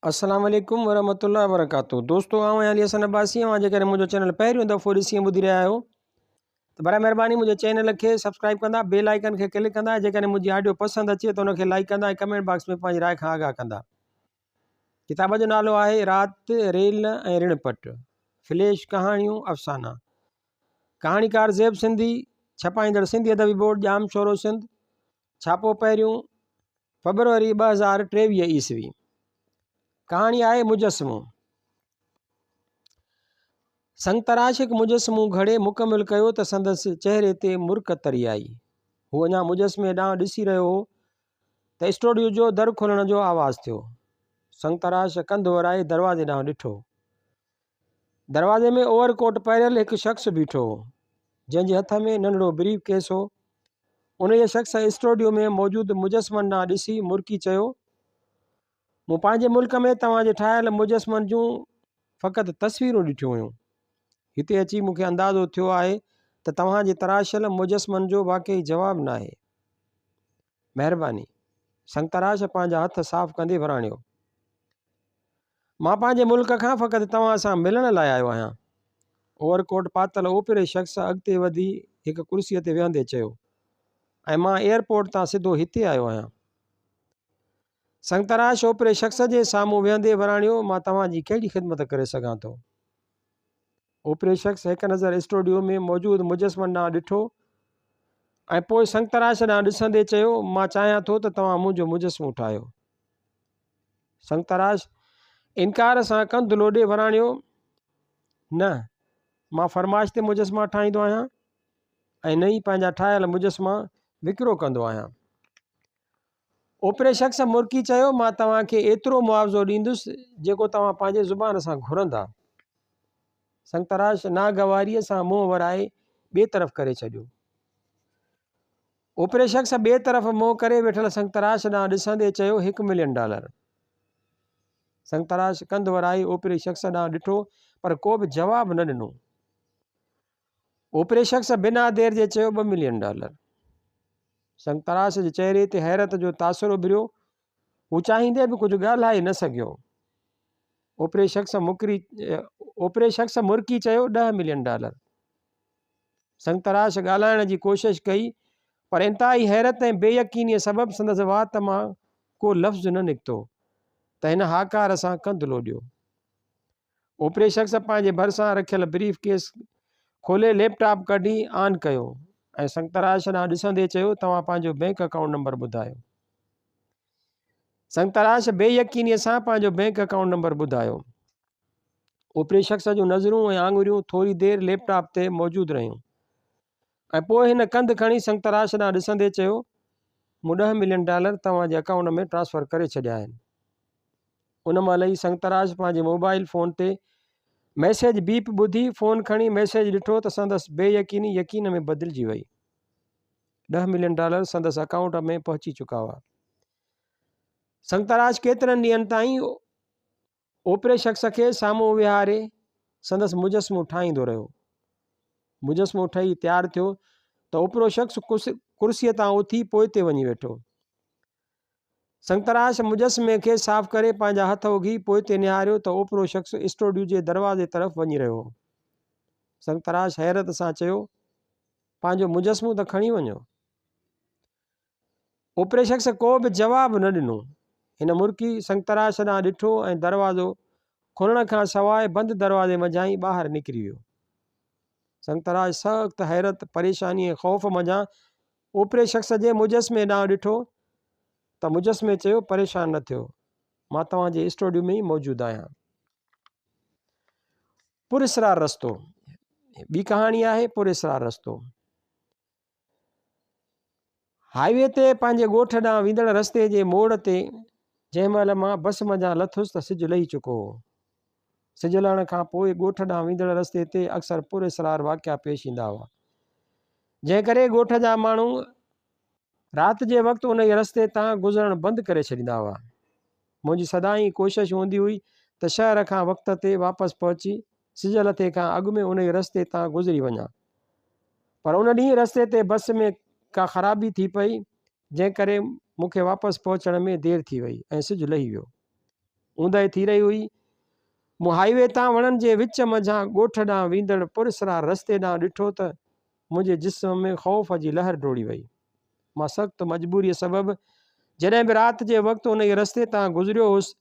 अस्सलाम वालेकुम वरहमतुल्लाहि वबरकातुहू। दोस्तों आऊं अली हसन अब्बासी आहियां। जेकॾहिं मुंहिंजो चैनल पहिरियों दफ़ो ॾिसी ॿुधी रहिया आहियो त बराए महिरबानी मुंहिंजे चैनल खे सब्सक्राइब कंदा, बेल आइकन खे क्लिक कंदा। जेकॾहिं मुंहिंजी ऑडियो पसंदि अचे त उनखे लाइक कंदा ऐं कमेंट बॉक्स में पंहिंजी राय खां आगाह कंदा। किताब जो नालो आहे राति रेल ऐं ऋणपट, फ्लैश कहाणियूं अफ़साना। कहाणीकार ज़ैब सिंधी, छपाईंदड़ सिंधी अदबी बोर्ड, जाम शोरो सिंध। छापो पहिरियों फरवरी 2023 ईस्वी। कहाणी आहे मुजस्मो। संगतराश हिकु मुजस्मो घड़े मुकमिल कयो त संदसि चहिरे ते मुरकत तरी आई। हू अञा मुजस्मे ॾांहुं ॾिसी रहियो हो त स्टूडियो जो दर खोलण जो आवाज़ु थियो। संगतराश कंधु वराए दरवाज़े ॾांहुं ॾिठो। दरवाज़े में ओवरकोट पायल हिकु शख़्स बीठो हो, जंहिंजे हथ में नंढड़ो ब्रीफ केस हो। उन शख़्स स्टूडियो में मौजूदु मुजस्मनि ॾांहुं ॾिसी मुरकी चयो, मूं पंहिंजे मुल्क में तव्हांजे ठाहियल मुजस्मनि जूं फ़क़ति तस्वीरूं ॾिठियूं हुयूं। हिते अची मूंखे अंदाज़ो थियो आहे त तव्हांजे तराशियल मुजस्मनि जो वाक़ई जवाबु न आहे। महिरबानी। संगतराश पंहिंजा हथ साफ़ कंदे वराणियो। मां पंहिंजे मुल्क खां फ़क़ति तव्हां सां मिलण लाइ आयो आहियां। ओवरकोट पातल ओपिरे शख़्स अॻिते वधी हिकु कुर्सीअ ते विहंदे चयो, ऐं मां एयरपोर्ट तां सिधो हिते आयो आहियां। संगतराश ओपिरे शख़्स जे साम्हूं विहंदे वराणियो, मां तव्हांजी कहिड़ी ख़िदमत करे सघां थो? ओपिरे शख़्स हिकु नज़र स्टूडियो में मौजूदु मुजस्मनि ॾांहुं ॾिठो ऐं पोइ संगतराश ॾांहुं ॾिसंदे चयो, मां चाहियां थो त तव्हां मुंहिंजो मुजस्मो ठाहियो। संगतराश इनकार सां कंधु लोॾे वराणियो, न, मां फरमाइश ते मुजस्मा ठाहींदो आहियां ऐं न ई पंहिंजा ठाहियल मुजस्मा विकिरो कंदो आहियां। ओपिरे शख़्स मुरकी चयो, मां तव्हांखे एतिरो मुआवज़ो ॾींदुसि जेको तव्हां पंहिंजे ज़ुबान सां घुरंदा। संगतराश नागवारीअ सां मुंहुं वराए ॿिए तरफ़ करे छॾियो। ओपिरे शख़्स ॿिए तरफ़ मुंहुं करे वेठल संगतराश ॾांहुं ॾिसंदे चयो, $1 मिलियन। संगतराश कंधु वराई ओपिरे शख़्स ॾांहुं ॾिठो, पर को बि जवाबु न ॾिनो। ओपिरे शख़्स बिना देर जे चयो, $2 मिलियन। संगतराश जे चहिरे ते हैरत जो तासुरु उभिरियो। हू चाहींदे बि कुझु ॻाल्हाए न सघियो। ओपिरे शख़्स मुरकी चयो, $10 मिलियन। संगतराश ॻाल्हाइण जी कोशिशि कई, पर इंतिहाई हैरत ऐं बेयकीनीअ सबबि संदसि वात मां को लफ़्ज़ न निकितो त हिन हाकार सां कंधु लोॾियो। ओपिरे शख़्स पंहिंजे भरिसां रखियल ब्रीफ केस खोले लैपटॉप कढी ऑन कयो ऐं संगतराश ॾांहुं ॾिसंदे चयो, तव्हां पंहिंजो बैंक अकाउंट नंबर ॿुधायो। संगतराश बेयकीनीअ सां पंहिंजो बैंक अकाउंट नंबर ॿुधायो। ओपिरे शख़्स जूं नज़रूं ऐं आङुरियूं थोरी देरि लैपटॉप ते मौजूदु रहियूं ऐं पोइ हिन कंधु खणी संगतराश ॾांहुं ॾिसंदे चयो, मूं $10 मिलियन तव्हांजे अकाउंट में ट्रांसफ़र करे छॾिया आहिनि। उन महिल ई संगतराश पंहिंजे मोबाइल फ़ोन ते मैसेज बीप ॿुधी फ़ोन खणी मैसेज ॾिठो त संदसि बेयकीनी यकीन में बदिलजी वई। $10 मिलियन संदसि अकाउंट में पहुची चुका हुआ। संगतराश केतिरनि ॾींहंनि ताईं ओपिरे शख़्स खे साम्हूं विहारे संदसि मुजस्मो ठाहींदो रहियो। मुजस्मो ठही तयारु थियो त ओपिरो शख़्स कुर्सीअ तां उथी पोइ ते वञी वेठो। संगतराश मुजस्मे खे साफ़ करे पंहिंजा हथ उघी पोइ ते निहारियो त ओपिरो शख़्स स्टूडियो जे दरवाज़े तरफ़ वञी रहियो हो। संगतराश हैरत सां चयो, पंहिंजो मुजस्मो त खणी वञो। ओपिरे शख़्स को बि जवाबु न ॾिनो। हिन मुरकी संगतराश ॾांहुं ॾिठो ऐं दरवाज़ो खुलण खां सवाइ बंदि दरवाज़े मंझां ई ॿाहिरि निकिरी वियो। संगतराश सख़्तु हैरत, परेशानी ऐं ख़ौफ़ मंझां ओपिरे शख़्स जे मुजस्मे ॾांहुं ॾिठो त मुजस्मे चयो, परेशान न थियो, मां तव्हांजे स्टूडियो में ई मौजूदु आहियां। पुरस्रार रस्तो। ॿी कहाणी आहे पुरस्रार रस्तो। हाईवे ते पंहिंजे ॻोठ ॾांहुं वेंदड़ रस्ते जे मोड़ ते जंहिं महिल मां बस मंझां लथुसि त सिजु लही चुको हो। सिजु लहण खां पोइ ॻोठ ॾांहुं वेंदड़ रस्ते ते अक्सर पुरस्रार वाक़िया पेश ईंदा हुआ, जंहिं करे ॻोठ जा माण्हू राति जे वक़्तु उन रस्ते तां गुज़रणु बंदि करे छॾींदा हुआ। मुंहिंजी सदाईं कोशिशि हूंदी हुई त शहर खां वक़्त ते वापसि पहुची सिज लथे खां अॻु में उन रस्ते तां गुज़री वञा, पर उन ॾींहुं रस्ते ते बस में का ख़राबी थी पई, जंहिं करे मूंखे वापसि पहुचण में देरि थी वई ऐं सिजु लही वियो। ऊंदहि थी रही हुई। मूं हाईवे तां वणनि जे विच मंझां ॻोठ ॾांहुं वेंदड़ पुरसरार रस्ते ॾांहुं ॾिठो त मुंहिंजे जिस्म में ख़ौफ़ जी लहर डोड़ी वई। मां सख़्तु मजबूरीअ सबबि जॾहिं बि राति जे वक़्तु उन रस्ते तां गुज़रियो हुउसि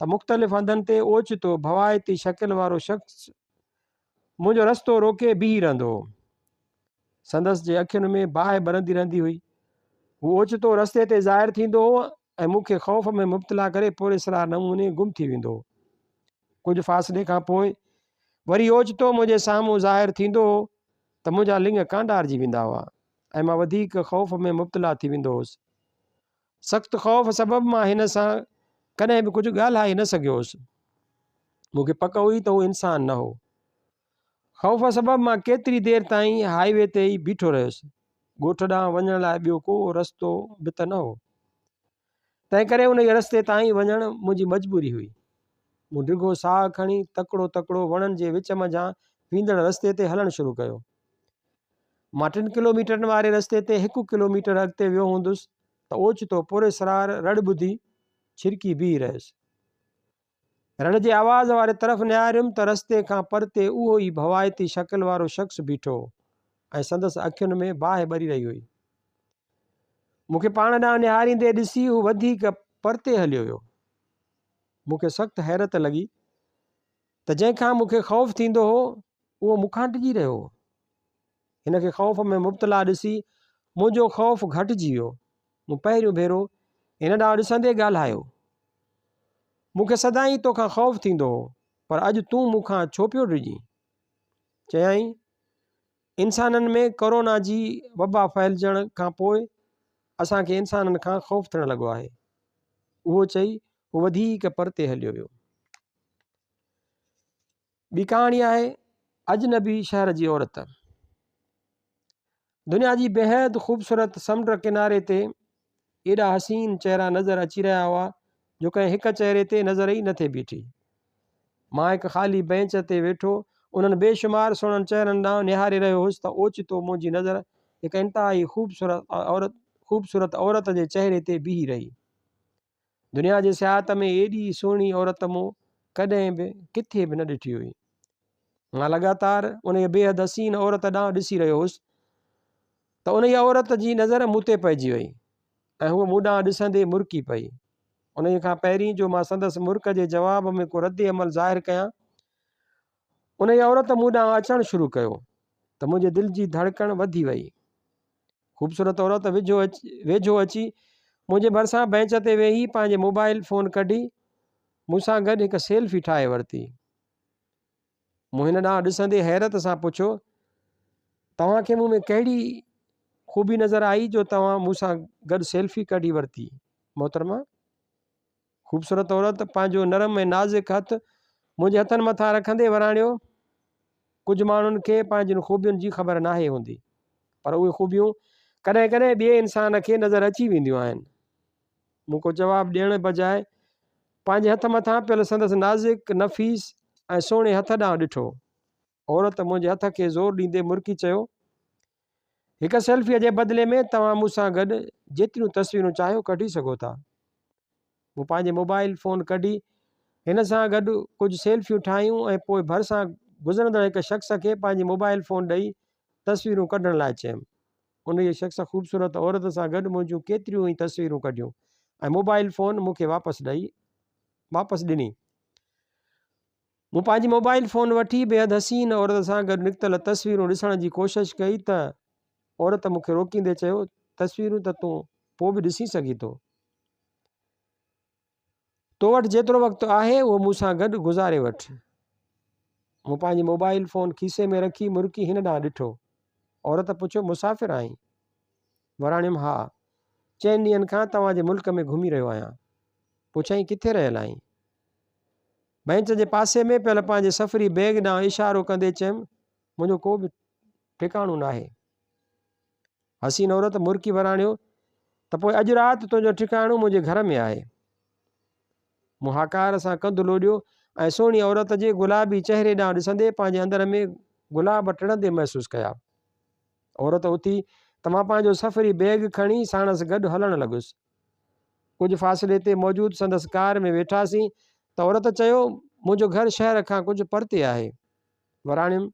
त मुख़्तलिफ़ हंधनि ते ओचितो भवाइती शकिल वारो शख़्स मुंहिंजो रस्तो रोके बीही रहंदो हो। संदसि जे अखियुनि में बाहि ॿरंदी रहंदी हुई। हू ओचितो रस्ते ते ज़ाहिर थींदो हो ऐं मूंखे ख़ौफ़ में मुब्तला करे पुरसरार नमूने गुम थी वेंदो हो। कुझु फ़ासिले खां पोइ वरी ओचितो मुंहिंजे साम्हूं ज़ाहिर थींदो हो त मुंहिंजा लिङ कांडारजी वेंदा हुआ ऐं मां वधीक ख़ौफ़ में मुब्तला थी वेंदो हुउसि। सख़्तु ख़ौफ़ सबबि मां हिन सां कॾहिं बि कुझु ॻाल्हाए न सघियो हुउसि। मूंखे पक हुई त उहो इंसानु न हो। ख़ौफ़ सबबि मां केतिरी देरि ताईं हाईवे ते ई बीठो रहियुसि। ॻोठ ॾांहुं वञण लाइ ॿियो को रस्तो बि त न हो। तंहिं करे उन रस्ते ताईं वञणु मुंहिंजी मजबूरी हुई। मूं डिघो साहु खणी तकिड़ो तकिड़ो वणनि जे विच मंझां वेंदड़ रस्ते ते हलणु शुरू कयो। मां 3 किलोमीटरनि वारे रस्ते ते 1 किलोमीटर अॻिते वियो हूंदुसि त ओचितो पुरसरार रड़ ॿुधी छिरकी बीही रहियुसि। रण जे आवाज़ वारे तरफ़ निहारियुमि त रस्ते खां परते उहो ई भवाइती शकिल वारो शख़्स बीठो ऐं संदसि अखियुनि में बाहि ॿरी रही हुई। मूंखे पाण ॾांहुं निहारींदे ॾिसी हू वधीक परते हलियो वियो। मूंखे सख़्तु हैरत लॻी त जंहिंखां मूंखे ख़ौफ़ थींदो हो उहो मूंखां डिॼी रहियो हो। हिन खे ख़ौफ़ में मुब्तला ॾिसी मुंहिंजो ख़ौफ़ घटिजी वियो। मूं पहिरियों भेरो हिन ॾांहुं ॾिसंदे ॻाल्हायो, मूंखे सदाईं तोखां ख़ौफ़ थींदो हो, पर अॼु तूं मूंखां छो पियो डिॼीं? चयाईं, इंसाननि में कोरोना जी वबा फैलिजण खां पोइ असांखे इंसाननि खां ख़ौफ़ थियणु लॻो आहे। उहो चई हू वधीक परते हलियो वियो। ॿी कहाणी आहे अजनबी शहर जी औरत। दुनिया जी बेहद ख़ूबसूरत समुंड किनारे ते एॾा हसीन चहिरा नज़र अची रहिया हुआ जो कंहिं हिक चहिरे ते नज़र ई न थिए बीठी। मां हिकु ख़ाली बेंच ते वेठो उन्हनि बेशुमार सुहिणनि चहिरनि ॾांहुं निहारे रहियो हुउसि त ओचितो मुंहिंजी नज़र हिकु इंतिहाई ख़ूबसूरत औरत जे चहिरे ते बीही रही। दुनिया जे सियाहत में एॾी सुहिणी औरत मूं कॾहिं बि किथे बि न ॾिठी हुई। मां लगातार उन बेहद हसीन औरत ॾांहुं ॾिसी रहियो हुउसि त उन औरत जी नज़र मूं ते पइजी वई ऐं हूअ मूं ॾांहुं ॾिसंदे मुरकी पई। उन खां पहिरीं जो मां संदसि मुर्क जे जवाब में को रद्द अमल ज़ाहिर कयां, उन औरत मूं ॾांहुं अचणु शुरू कयो त मुंहिंजे दिलि जी धड़कण वधी वई। ख़ूबसूरत औरत वेझो अची मुंहिंजे भरिसां बेंच ते वेही पंहिंजे मोबाइल फ़ोन कढी मूंसां गॾु हिकु सेल्फी ठाहे वरिती। मूं हिन ॾांहुं ॾिसंदे हैरत सां पुछियो, तव्हांखे मूं में कहिड़ी ख़ूबी नज़र आई जो तव्हां मूंसां गॾु सेल्फी कढी वरिती? मोहतरमा, ख़ूबसूरत औरत पंहिंजो नरम ऐं नाज़ुक हथु मुंहिंजे हथनि मथां रखंदे वराणियो, कुझु माण्हुनि खे पंहिंजियुनि ख़ूबियुनि जी ख़बर नाहे हूंदी, पर उहे ख़ूबियूं कॾहिं कॾहिं ॿिए इंसान खे नज़र अची वेंदियूं आहिनि। मूं को जवाबु ॾियण बजाए पंहिंजे हथ मथां पियल संदसि नाज़ुक नफ़ीस ऐं सुहिणे हथ ॾांहुं ॾिठो। औरत मुंहिंजे हथ खे ज़ोर ॾींदे मुरकी चयो, हिकु सेल्फीअ जे बदिले में तव्हां मूंसां गॾु जेतिरियूं तस्वीरूं चाहियो कढी सघो था। मूं पंहिंजे मोबाइल फ़ोन कढी हिन सां गॾु कुझु सेल्फियूं ठाहियूं ऐं पोइ भरिसां गुज़रंदड़ हिकु शख़्स खे पंहिंजी मोबाइल फ़ोन ॾेई तस्वीरूं कढण लाइ चयुमि। उन जे शख़्स ख़ूबसूरत औरत सां गॾु मुंहिंजूं केतिरियूं ई तस्वीरूं कढियूं ऐं मोबाइल फ़ोन मूंखे वापसि ॾिनी। मूं पंहिंजी मोबाइल फ़ोन वठी बेहद हसीन औरत सां गॾु निकितल तस्वीरूं ॾिसण जी कोशिशि कई त औरत मूंखे रोकींदे चयो, तस्वीरूं त तूं पोइ बि ॾिसी सघीं थो, तो वटि जेतिरो वक़्तु आहे उहो मूंसां गॾु गुज़ारे वठि। मूं पंहिंजी मोबाइल फ़ोन खीसे में रखी मुरकी हिन ॾांहुं ॾिठो। औरत पुछियो, मुसाफ़िर आहीं? वराणियुमि, हा, 4 ॾींहंनि खां तव्हांजे मुल्क में घुमी रहियो आहियां। पुछाईं, किथे रहियल आहीं? बेंच जे पासे में पियल पंहिंजे सफ़री बैग ॾांहुं इशारो कंदे चयुमि, मुंहिंजो को बि ठिकाणो न आहे। हसीन औरत मुरकी वराणियो त पोइ अॼु राति तुंहिंजो ठिकाणो मुंहिंजे घर में आहे। मूं हाकार सां कंधु लोॾियो ऐं सुहिणी औरत जे गुलाबी चहिरे ॾांहुं ॾिसंदे पंहिंजे अंदर में गुलाब टिड़ंदे महसूसु कया। औरत उथी त मां पंहिंजो सफ़री बैग खणी साणसि गॾु हलणु लॻुसि। कुझु फ़ासिले ते मौजूदु संदसि कार में वेठासीं त औरत चयो मुंहिंजो घर शहर खां कुझु परते आहे। वराणियुमि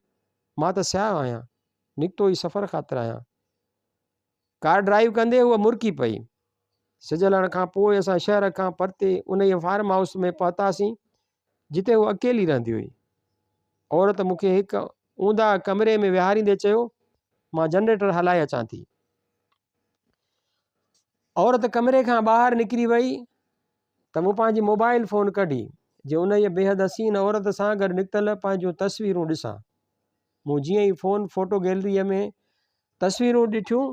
मां त सियाह आहियां, निकितो ई सफ़र ख़ातिर आहियां। कार ड्राइव कंदे उहा मुरकी पई। सिज लहण खां पोइ असां शहर खां परते उन ई फार्म हाउस में पहुतासीं जिते उहा अकेली रहंदी हुई। औरत मूंखे हिकु ऊंधा कमरे में विहारींदे चयो मां जनरेटर हलाए अचां थी। औरत कमरे खां ॿाहिरि निकिरी वई त मूं पंहिंजी मोबाइल फ़ोन कढी जे उन ई बेहद हसीन औरत सां गॾु निकितल पंहिंजूं तस्वीरूं ॾिसां। मूं जीअं ई फ़ोन फोटो गैलरीअ में तस्वीरूं ॾिठियूं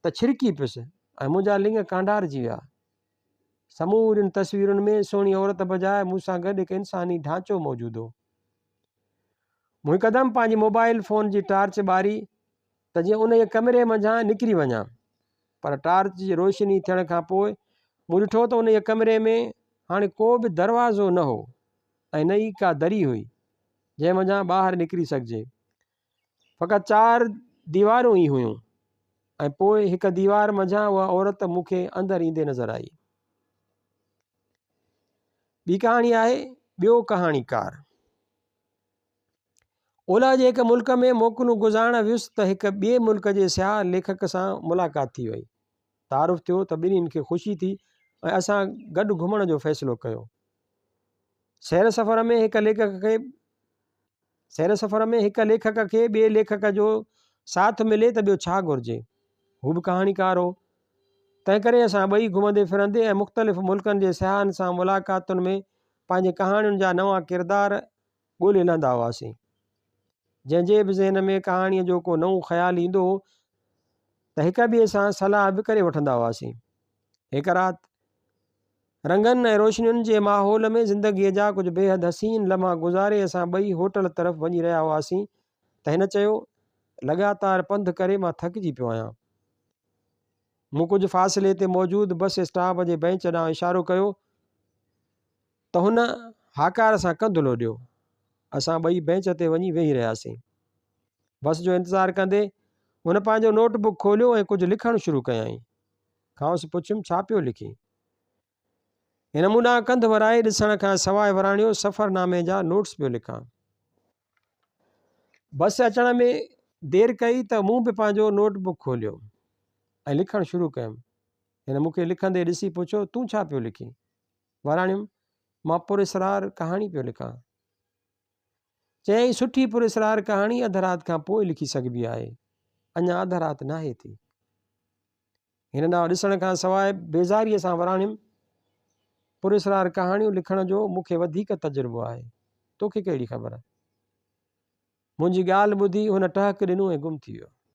त छिरकी पियुसि ऐं मुंहिंजा लिङ कांडारजी विया। समूरियुनि तस्वीरुनि में सुहिणी औरत बजाए मूंसां गॾु हिकु इंसानी ढांचो मौजूदु हो। मूं हिकदमि पंहिंजी मोबाइल फ़ोन जी टार्च ॿारी त जीअं उन ई कमरे मंझां निकिरी वञा, पर टार्च जी रोशनी थियण खां पोइ मूं ॾिठो त उन ई कमरे में हाणे को बि दरवाज़ो न हो ऐं न ई का दरी हुई जंहिं मंझां ॿाहिरि निकिरी सघिजे। फ़क़ति 4 दीवारूं ई हुयूं ऐं पोइ हिकु दीवार मंझां उहा औरत मूंखे अंदरि ईंदे नज़र आई। ॿी कहाणी आहे ॿियो कहाणीकार। ओलह जे हिकु मुल्क में मोकलूं गुज़ारण वियुसि त हिकु ॿिए मुल्क जे सियाह लेखक सां मुलाक़ात थी वई। तारुफ़ थियो त ॿिन्हिनि खे ख़ुशी थी ऐं असां गॾु घुमण जो फ़ैसिलो कयो। सैर सफ़र में हिकु लेखक खे ॿिए लेखक जो साथ मिले त ॿियो छा घुरिजे। हू बि कहाणीकार हो, तंहिं करे असां ॿई घुमंदे फिरंदे ऐं मुख़्तलिफ़ मुल्कनि जे सियाहनि सां मुलाक़ातुनि में पंहिंजे कहाणियुनि जा नवां किरदार ॻोल्हे लहंदा हुआसीं। जंहिंजे बि ज़हन में कहाणीअ जो को नओं ख़्यालु ईंदो हो त हिक ॿिए सां सलाह बि करे वठंदा हुआसीं। हिकु राति रंगनि ऐं रोशनियुनि जे माहौल में ज़िंदगीअ जा कुझु बेहद हसीन लम्हा गुज़ारे असां ॿई होटल तरफ़ वञी रहिया हुआसीं त हिन चयो लगातार पंधु करे मां थकिजी पियो आहियां। मूं कुझु फ़ासिले ते मौजूदु बस स्टॉप जे बेंच ॾांहुं इशारो कयो त हुन हाकार सां कंधु लोॾियो। असां ॿई बेंच ते वञी वेही रहियासीं। बस जो इंतज़ारु कंदे हुन पंहिंजो नोटबुक खोलियो ऐं कुझु लिखणु शुरू कयईं। खांसि पुछियुमि छा पियो लिखी? हिन मूं ॾांहुं कंधु वराए ॾिसण खां सवाइ वराणियो सफ़रनामे जा नोट्स पियो लिखां। बस अचण में देरि कई त मूं बि पंहिंजो नोटबुक खोलियो ऐं लिखणु शुरू कयुमि। हिन मूंखे लिखंदे ॾिसी पुछियो तूं छा पियो लिखी? वराणियुमि मां पुरस्रार कहाणी पियो लिखां। चयईं सुठी पुरस्रार कहाणी अधु राति खां पोइ लिखी सघिबी आहे, अञा अधु राति नाहे थी। हिन ॾांहुं ॾिसण खां सवाइ बेज़ारीअ सां वराणियुमि पुरस्रार कहाणियूं लिखण जो मूंखे वधीक तजुर्बो आहे, तोखे कहिड़ी ख़बर? मुंहिंजी ॻाल्हि ॿुधी हुन टहक ॾिनो ऐं गुम थी वियो।